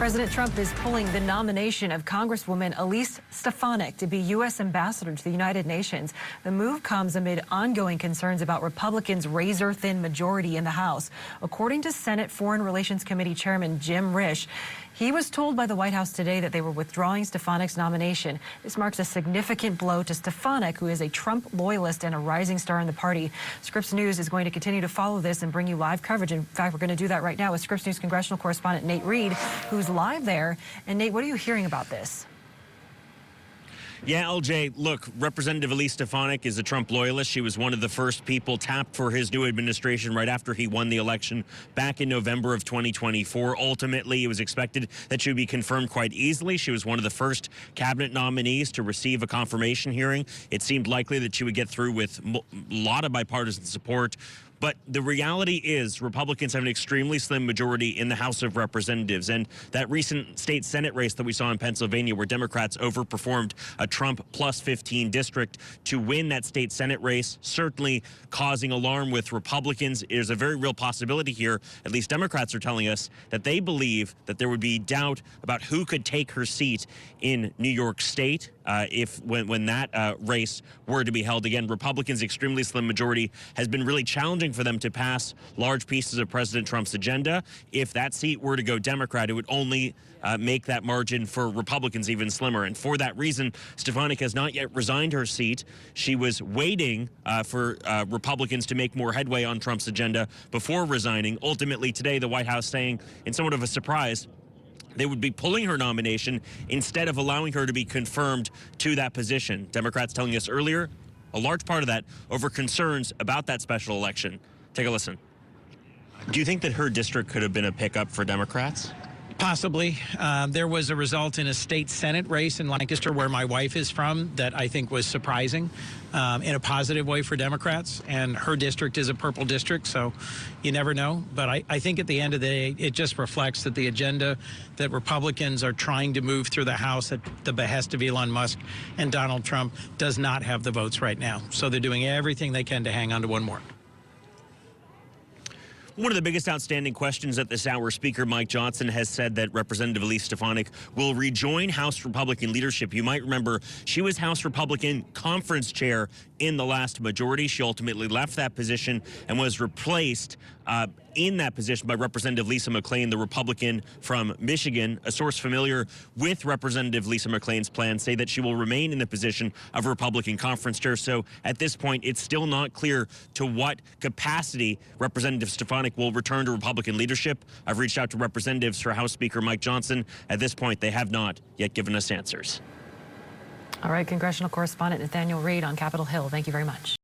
President Trump is pulling the nomination of Congresswoman Elise Stefanik to be U.S. ambassador to the United Nations. The move comes amid ongoing concerns about Republicans' razor-thin majority in the House. According to Senate Foreign Relations Committee Chairman Jim Risch, he was told by the White House today that they were withdrawing Stefanik's nomination. This marks a significant blow to Stefanik, who is a Trump loyalist and a rising star in the party. Scripps News is going to continue to follow this and bring you live coverage. In fact, we're going to do that right now with Scripps News congressional correspondent Nate Reed, who's live there. And Nate, what are you hearing about this? Yeah, LJ, look, Representative Elise Stefanik is a Trump loyalist. She was one of the first people tapped for his new administration right after he won the election back in November of 2024. Ultimately, it was expected that she would be confirmed quite easily. She was one of the first cabinet nominees to receive a confirmation hearing. It seemed likely that she would get through with a lot of bipartisan support. But the reality is Republicans have an extremely slim majority in the House of Representatives. And that recent state Senate race that we saw in Pennsylvania, where Democrats overperformed a Trump plus 15 district to win that state Senate race, certainly causing alarm with Republicans. There's a very real possibility here, at least Democrats are telling us, that they believe that there would be doubt about who could take her seat in New York State when that race were to be held again. Republicans' extremely slim majority has been really challenging for them to pass large pieces of President Trump's agenda. If that seat were to go Democrat, it would only make that margin for Republicans even slimmer. And for that reason, Stefanik has not yet resigned her seat. She was waiting for Republicans to make more headway on Trump's agenda before resigning. Ultimately, today, the White House saying, in somewhat of a surprise, they would be pulling her nomination instead of allowing her to be confirmed to that position. Democrats telling us earlier, a large part of that over concerns about that special election. Take a listen. Do you think that her district could have been a pickup for Democrats? Possibly. There was a result in a state Senate race in Lancaster, where my wife is from, that I think was surprising in a positive way for Democrats. And her district is a purple district, so you never know. But I think at the end of the day, it just reflects that the agenda that Republicans are trying to move through the House at the behest of Elon Musk and Donald Trump does not have the votes right now. So they're doing everything they can to hang on to one more. One of the biggest outstanding questions at this hour, Speaker Mike Johnson has said that Representative Elise Stefanik will rejoin House Republican leadership. You might remember she was House Republican conference chair in the last majority. She ultimately left that position and was replaced in that position by Representative Lisa McClain, the Republican from Michigan. A source familiar with Representative Lisa McClain's plans say that she will remain in the position of Republican conference chair. So at this point, it's still not clear to what capacity Representative Stefanik will return to Republican leadership. I've reached out to representatives for House Speaker Mike Johnson. At this point, they have not yet given us answers. All right, congressional correspondent Nathaniel Reed on Capitol Hill. Thank you very much.